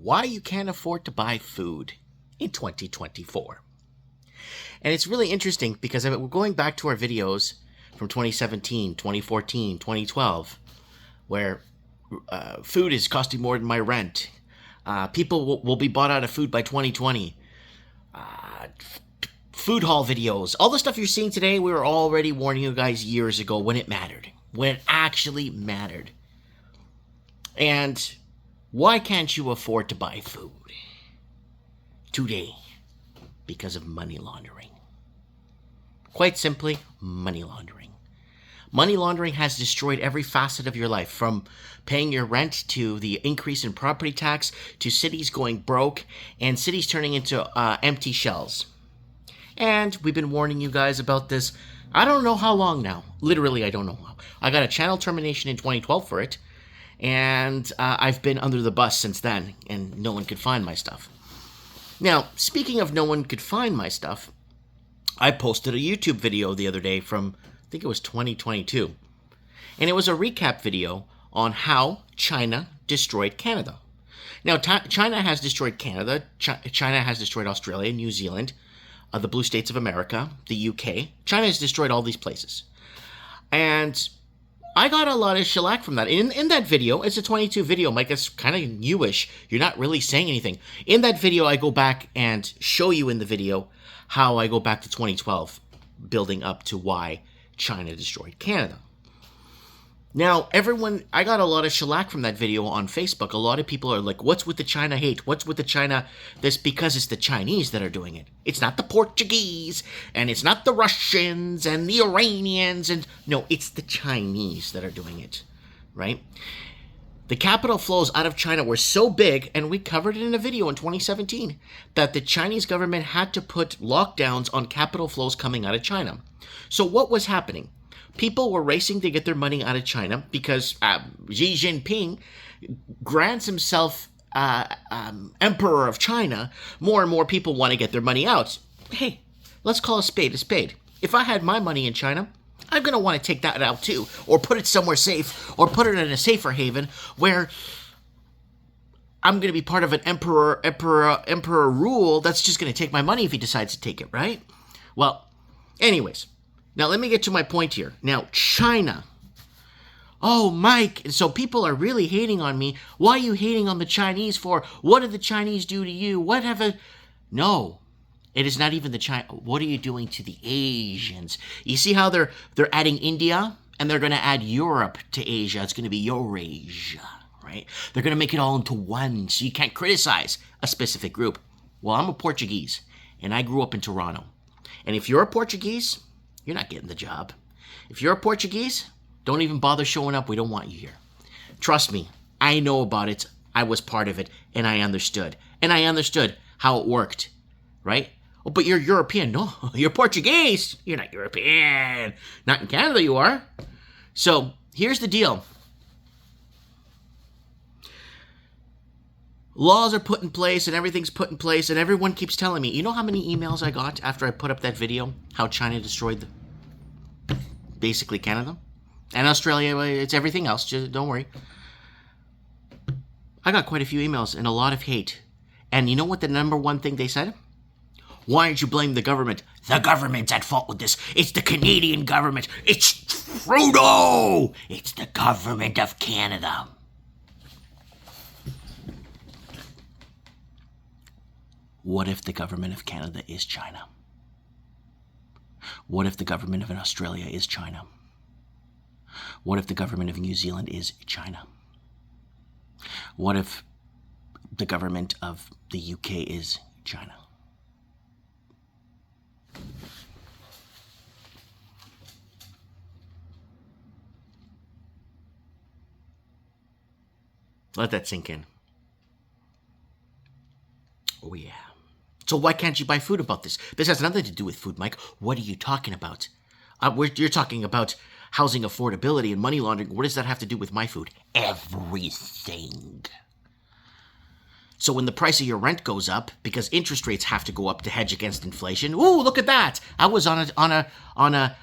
why you can't afford to buy food in 2024. And it's really interesting because we're going back to our videos from 2017, 2014, 2012, where food is costing more than my rent. People will be bought out of food by 2020. Food haul videos. All the stuff you're seeing today, we were already warning you guys years ago when it mattered. When it actually mattered. And why can't you afford to buy food today? Because of money laundering. Quite simply, money laundering. Money laundering has destroyed every facet of your life, from paying your rent to the increase in property tax to cities going broke and cities turning into empty shells. And we've been warning you guys about this, I don't know how long now. Literally, I don't know how. I got a channel termination in 2012 for it, and I've been under the bus since then, and no one could find my stuff. Now, speaking of no one could find my stuff, I posted a YouTube video the other day from, I think it was 2022. And it was a recap video on how China destroyed Canada. Now, China has destroyed Canada. China has destroyed Australia, New Zealand, the blue states of America, the UK. China has destroyed all these places. And I got a lot of shellac from that. In that video, it's a 22 video, Mike. It's kind of newish. You're not really saying anything. In that video, I go back and show you in the video how I go back to 2012, building up to why China destroyed Canada. Now, I got a lot of shellac from that video on Facebook. A lot of people are like, what's with the China hate? What's with the China this? Because it's the Chinese that are doing it. It's not the Portuguese, and it's not the Russians and the Iranians. No, it's the Chinese that are doing it, right? The capital flows out of China were so big, and we covered it in a video in 2017, that the Chinese government had to put lockdowns on capital flows coming out of China. So what was happening? People were racing to get their money out of China because Xi Jinping grants himself emperor of China. More and more people want to get their money out. Hey, let's call a spade a spade. If I had my money in China, I'm going to want to take that out too, or put it somewhere safe, or put it in a safer haven where I'm going to be part of an emperor rule that's just going to take my money if he decides to take it, right? Well, anyways. Now, let me get to my point here. Now, China. Oh, Mike. And so people are really hating on me. Why are you hating on the Chinese for? What did the Chinese do to you? No. It is not even the China. What are you doing to the Asians? You see how they're adding India? And they're going to add Europe to Asia. It's going to be Eurasia, right? They're going to make it all into one, so you can't criticize a specific group. Well, I'm a Portuguese, and I grew up in Toronto. And if you're a Portuguese, you're not getting the job. If you're a Portuguese, don't even bother showing up. We don't want you here. Trust me, I know about it. I was part of it, and I understood. And I understood how it worked, right? Oh, but you're European. No, you're Portuguese. You're not European. Not in Canada, you are. So here's the deal. Laws are put in place, and everything's put in place, and everyone keeps telling me, you know how many emails I got after I put up that video? How China destroyed basically Canada? And Australia, it's everything else, just don't worry. I got quite a few emails and a lot of hate. And you know what the number one thing they said? Why don't you blame the government? The government's at fault with this. It's the Canadian government. It's Trudeau. It's the government of Canada. What if the government of Canada is China? What if the government of Australia is China? What if the government of New Zealand is China? What if the government of the UK is China? Let that sink in. Oh, yeah. So why can't you buy food about this? This has nothing to do with food, Mike. What are you talking about? You're talking about housing affordability and money laundering. What does that have to do with my food? Everything. So when the price of your rent goes up, because interest rates have to go up to hedge against inflation. Ooh, look at that! I was on a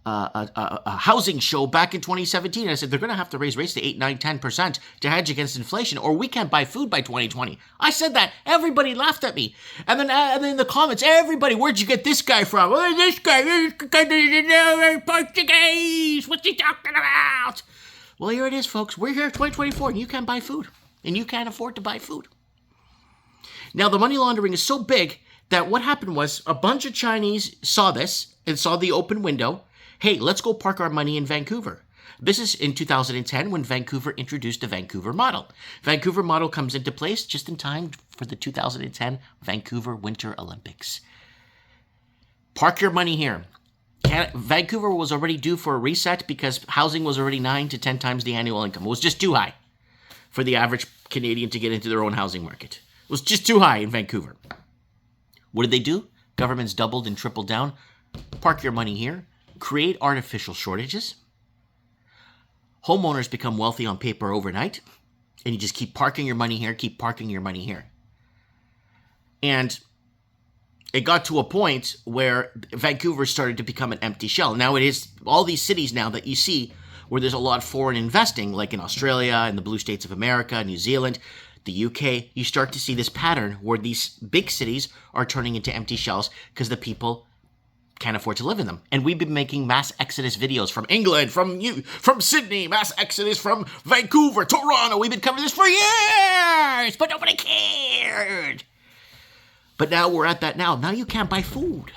housing show back in 2017. I said they're going to have to raise rates to 8, 9, 10% to hedge against inflation, or we can't buy food by 2020. I said that. Everybody laughed at me. And then in the comments, everybody, where'd you get this guy from? Oh, this guy, Portuguese. What's he talking about? Well, here it is, folks. We're here in 2024, and you can't buy food. And you can't afford to buy food. Now, the money laundering is so big that what happened was a bunch of Chinese saw this and saw the open window. Hey, let's go park our money in Vancouver. This is in 2010 when Vancouver introduced the Vancouver model. Vancouver model comes into place just in time for the 2010 Vancouver Winter Olympics. Park your money here. Vancouver was already due for a reset because housing was already 9 to 10 times the annual income. It was just too high for the average Canadian to get into their own housing market. It was just too high in Vancouver. What did they do? Governments doubled and tripled down. Park your money here. Create artificial shortages. Homeowners become wealthy on paper overnight. And you just keep parking your money here, keep parking your money here. And it got to a point where Vancouver started to become an empty shell. Now it is all these cities now that you see where there's a lot of foreign investing, like in Australia and the blue states of America, New Zealand, the UK. You start to see this pattern where these big cities are turning into empty shells because the people can't afford to live in them. And we've been making mass exodus videos from England, from Sydney, mass exodus from Vancouver, Toronto. We've been covering this for years, but nobody cared. But now we're at that now. Now you can't buy food.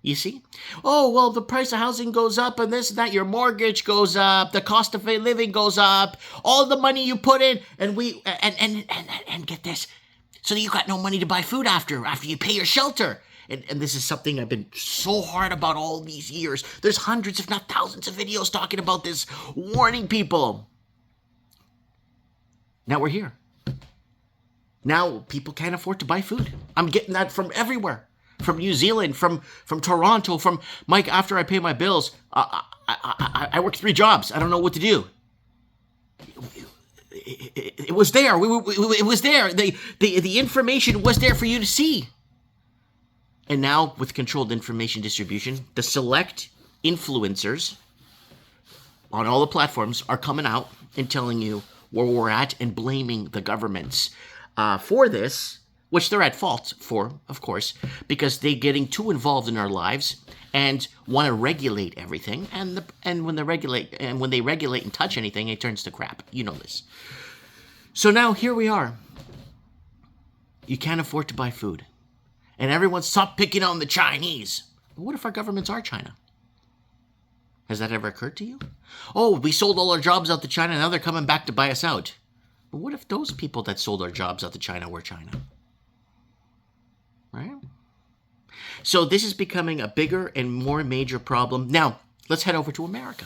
You see? Oh, well, the price of housing goes up and this and that. Your mortgage goes up. The cost of living goes up. All the money you put in and get this. So you got no money to buy food after you pay your shelter. And this is something I've been so hard about all these years. There's hundreds, if not thousands of videos talking about this, warning people. Now we're here. Now people can't afford to buy food. I'm getting that from everywhere. From New Zealand, from Toronto, from Mike, after I pay my bills, I work 3 jobs. I don't know what to do. It was there. It was there. The information was there for you to see. And now, with controlled information distribution, the select influencers on all the platforms are coming out and telling you where we're at and blaming the governments for this, which they're at fault for, of course, because they're getting too involved in our lives and want to regulate everything. And when they regulate and touch anything, it turns to crap. You know this. So now here we are. You can't afford to buy food. And everyone stop picking on the Chinese. But what if our governments are China? Has that ever occurred to you? Oh, we sold all our jobs out to China, now they're coming back to buy us out. But what if those people that sold our jobs out to China were China? Right? So this is becoming a bigger and more major problem. Now, let's head over to America.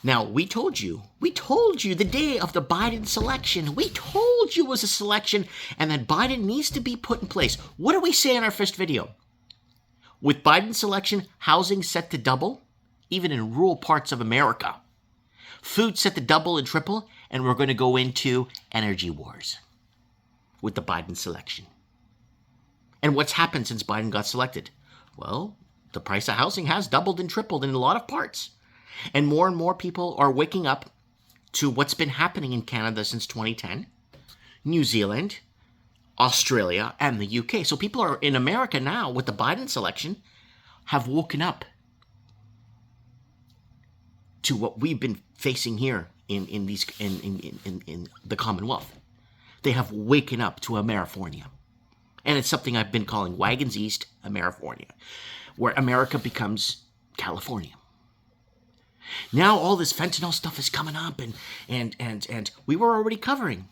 Now, we told you the day of the Biden selection, we told you it was a selection and that Biden needs to be put in place. What did we say in our first video? With Biden's selection, housing set to double, even in rural parts of America. Food set to double and triple, and we're going to go into energy wars with the Biden selection. And what's happened since Biden got selected? Well, the price of housing has doubled and tripled in a lot of parts. And more people are waking up to what's been happening in Canada since 2010, New Zealand, Australia, and the UK. So people are in America now with the Biden selection have woken up to what we've been facing here in the Commonwealth. They have waken up to Amerifornia. And it's something I've been calling Wagons East Amerifornia, where America becomes California. Now all this fentanyl stuff is coming up, and we were already covering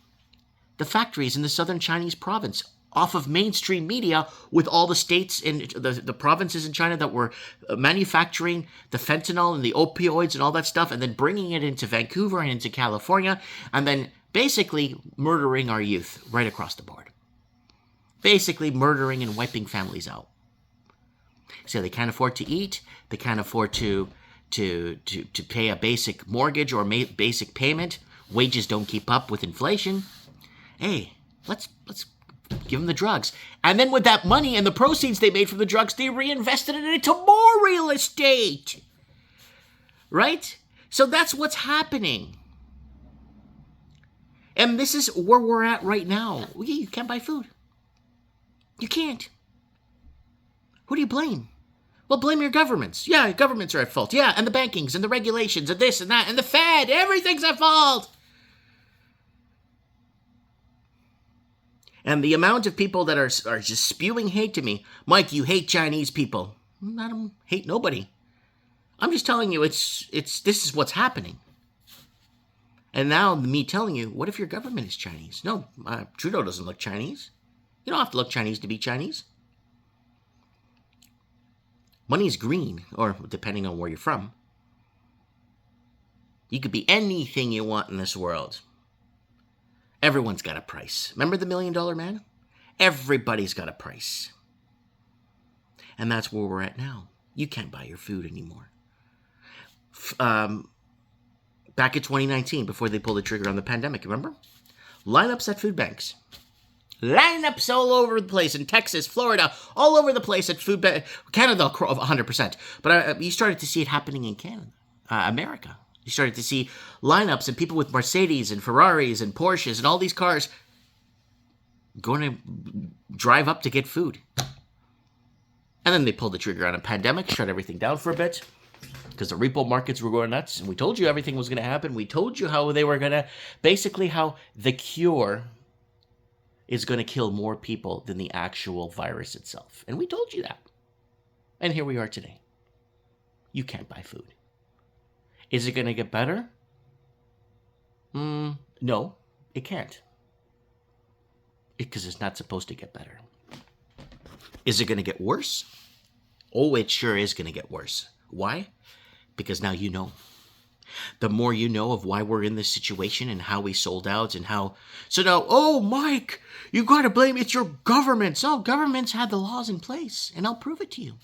the factories in the southern Chinese province off of mainstream media with all the states and the provinces in China that were manufacturing the fentanyl and the opioids and all that stuff, and then bringing it into Vancouver and into California, and then basically murdering our youth right across the board. Basically murdering and wiping families out. So they can't afford to eat, they can't afford to pay a basic mortgage or basic payment. Wages don't keep up with inflation. Hey, let's give them the drugs. And then with that money and the proceeds they made from the drugs, they reinvested it into more real estate. Right? So that's what's happening. And this is where we're at right now. You can't buy food. You can't. Who do you blame? Well, blame your governments. Yeah, governments are at fault. Yeah, and the bankings and the regulations and this and that and the Fed. Everything's at fault. And the amount of people that are just spewing hate to me. Mike, you hate Chinese people. I don't hate nobody. I'm just telling you, this is what's happening. And now me telling you, what if your government is Chinese? No, Trudeau doesn't look Chinese. You don't have to look Chinese to be Chinese. Money's green, or depending on where you're from. You could be anything you want in this world. Everyone's got a price. Remember the $1 Million Man? Everybody's got a price. And that's where we're at now. You can't buy your food anymore. Back in 2019, before they pulled the trigger on the pandemic, remember? Lineups at food banks. Lineups all over the place in Texas, Florida, all over the place at food banks. Canada, 100%. But you started to see it happening in Canada, America. You started to see lineups and people with Mercedes and Ferraris and Porsches and all these cars going to drive up to get food. And then they pulled the trigger on a pandemic, shut everything down for a bit because the repo markets were going nuts. And we told you everything was going to happen. We told you how they were going to, basically how the cure is going to kill more people than the actual virus itself. And we told you that. And here we are today. You can't buy food. Is it going to get better? No, it can't. Because it's not supposed to get better. Is it going to get worse? Oh, it sure is going to get worse. Why? Because now you know. The more you know of why we're in this situation and how we sold out and how... So now, oh, Mike, you got to blame it's your governments. No, governments had the laws in place, and I'll prove it to you.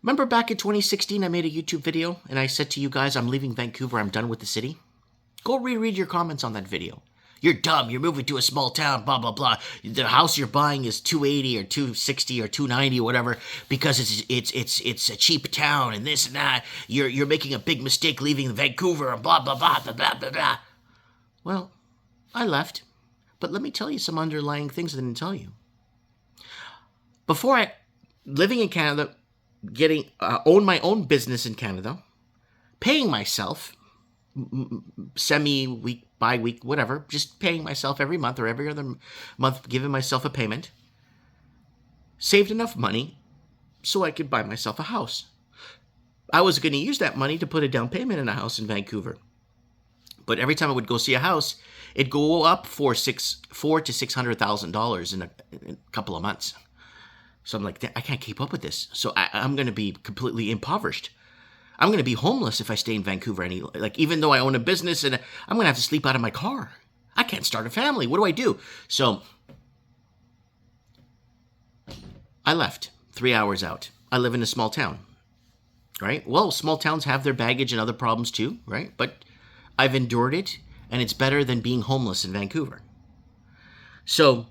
Remember back in 2016, I made a YouTube video, and I said to you guys, I'm leaving Vancouver, I'm done with the city? Go reread your comments on that video. You're dumb, you're moving to a small town, blah, blah, blah. The house you're buying is $280 or $260 or $290 or whatever because it's a cheap town and this and that. You're making a big mistake leaving Vancouver and blah, blah, blah, blah, blah, blah, blah. Well, I left, but let me tell you some underlying things I didn't tell you. Before living in Canada, own my own business in Canada, paying myself semi-week, bi-week, whatever, just paying myself every month or every other month, giving myself a payment, saved enough money so I could buy myself a house. I was going to use that money to put a down payment in a house in Vancouver. But every time I would go see a house, it'd go up for $400,000 to $600,000 in a couple of months. So I'm like, I can't keep up with this. So I'm going to be completely impoverished. I'm going to be homeless if I stay in Vancouver. Even though I own a business, and I'm going to have to sleep out of my car. I can't start a family. What do I do? So I left 3 hours out. I live in a small town, right? Well, small towns have their baggage and other problems too, right? But I've endured it, and it's better than being homeless in Vancouver. So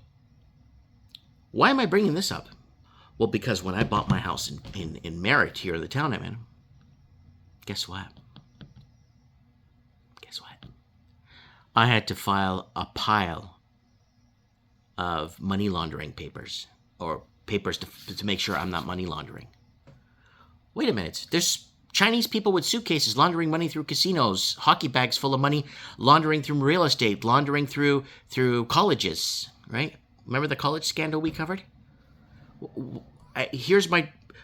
why am I bringing this up? Well, because when I bought my house in Merritt, here in the town I'm in, guess what? I had to file a pile of money laundering papers, or papers to make sure I'm not money laundering. Wait a minute. There's Chinese people with suitcases laundering money through casinos, hockey bags full of money, laundering through real estate, laundering through colleges, right? Remember the college scandal we covered?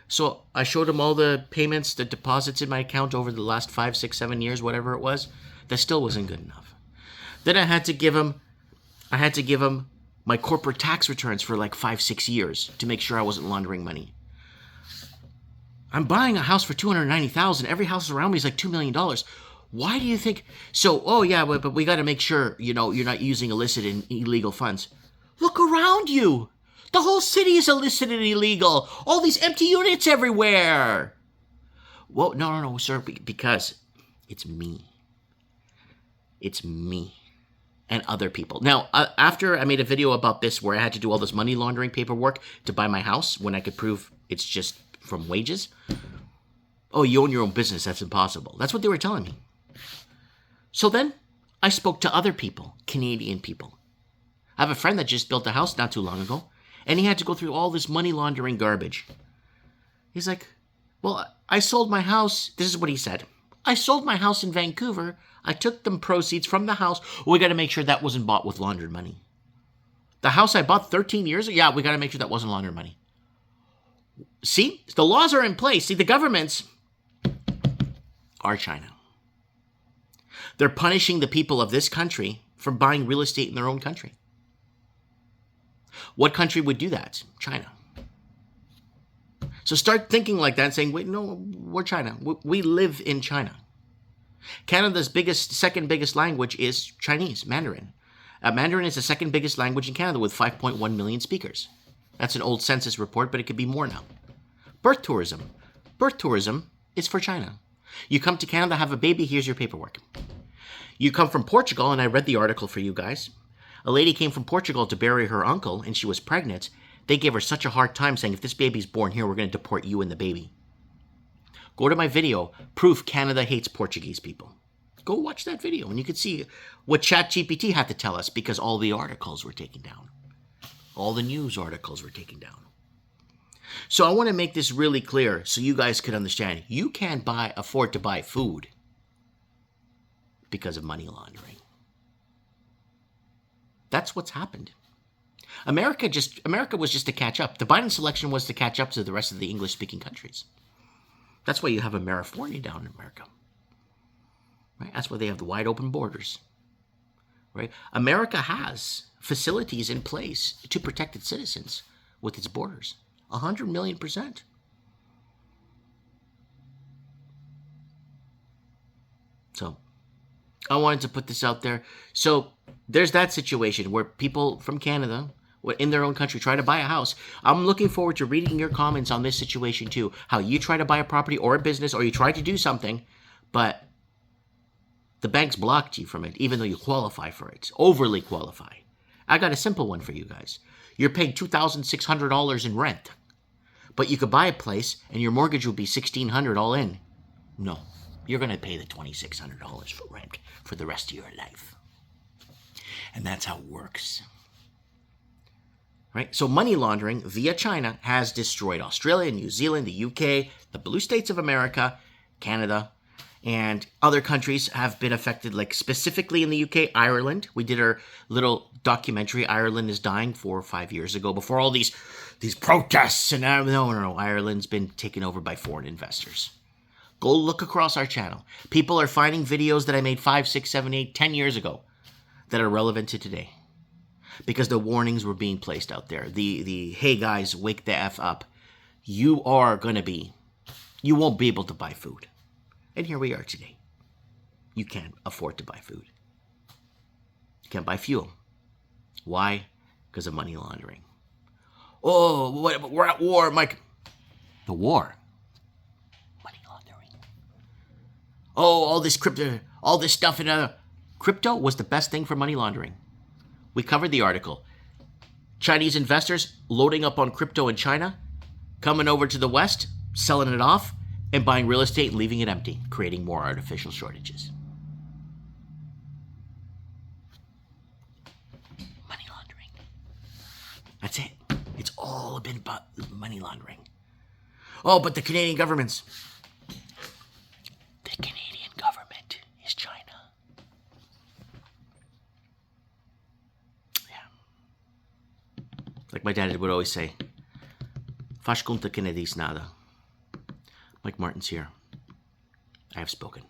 So I showed him all the payments, the deposits in my account over the last 5, 6, 7 years, whatever it was. That still wasn't good enough. Then I had to give him my corporate tax returns for like 5, 6 years to make sure I wasn't laundering money. I'm buying a house for $290,000. Every house around me is like $2 million. Why do you think? So, oh yeah, but we got to make sure, you're not using illicit and illegal funds. Look around you. The whole city is illicit and illegal. All these empty units everywhere. Well, no, sir, because it's me. It's me. and other people. Now, after I made a video about this where I had to do all this money laundering paperwork to buy my house when I could prove it's just from wages. Oh, you own your own business. That's impossible. That's what they were telling me. So then I spoke to other people, Canadian people. I have a friend that just built a house not too long ago, and he had to go through all this money laundering garbage. He's like, well, I sold my house. This is what he said. I sold my house in Vancouver. I took the proceeds from the house. We got to make sure that wasn't bought with laundered money. The house I bought 13 years ago, yeah, we got to make sure that wasn't laundered money. See, the laws are in place. See, the governments are China. They're punishing the people of this country for buying real estate in their own country. What country would do that? China. So start thinking like that and saying, wait, no, we're China. We live in China. Canada's second biggest language is Chinese, Mandarin. Mandarin is the second biggest language in Canada with 5.1 million speakers. That's an old census report, but it could be more now. Birth tourism. Birth tourism is for China. You come to Canada, have a baby, here's your paperwork. You come from Portugal, and I read the article for you guys. A lady came from Portugal to bury her uncle, and she was pregnant. They gave her such a hard time saying, if this baby's born here, we're going to deport you and the baby. Go to my video, Proof Canada Hates Portuguese People. Go watch that video, and you can see what ChatGPT had to tell us because all the articles were taken down. All the news articles were taken down. So I want to make this really clear so you guys could understand. You can't afford to buy food because of money laundering. That's what's happened. America was just to catch up. The Biden selection was to catch up to the rest of the English-speaking countries. That's why you have a California down in America. Right? That's why they have the wide open borders. Right? America has facilities in place to protect its citizens with its borders. 100 million%. So, I wanted to put this out there. So, there's that situation where people from Canada in their own country try to buy a house. I'm looking forward to reading your comments on this situation too. How you try to buy a property or a business or you try to do something, but the banks blocked you from it, even though you qualify for it. Overly qualify. I got a simple one for you guys. You're paying $2,600 in rent, but you could buy a place and your mortgage would be $1,600 all in. No, you're going to pay the $2,600 for rent for the rest of your life. And that's how it works. Right? So money laundering via China has destroyed Australia, New Zealand, the UK, the blue states of America, Canada, and other countries have been affected, like specifically in the UK, Ireland. We did our little documentary, Ireland is Dying, 4 or 5 years ago, before all these protests. And no, Ireland's been taken over by foreign investors. Go look across our channel. People are finding videos that I made 5, 6, 7, 8, 10 years ago that are relevant to today. Because the warnings were being placed out there. The hey guys, wake the F up. You won't be able to buy food. And here we are today. You can't afford to buy food. You can't buy fuel. Why? Because of money laundering. Oh, we're at war, Mike. The war. Money laundering. Oh, all this crypto, all this stuff in crypto was the best thing for money laundering. We covered the article. Chinese investors loading up on crypto in China, coming over to the West, selling it off, and buying real estate and leaving it empty, creating more artificial shortages. Money laundering. That's it. It's all been about money laundering. Oh, but the Canadian governments. The Canadian government is China. Like my dad would always say, Faz conta que não diz nada. Mike Martin's here. I have spoken.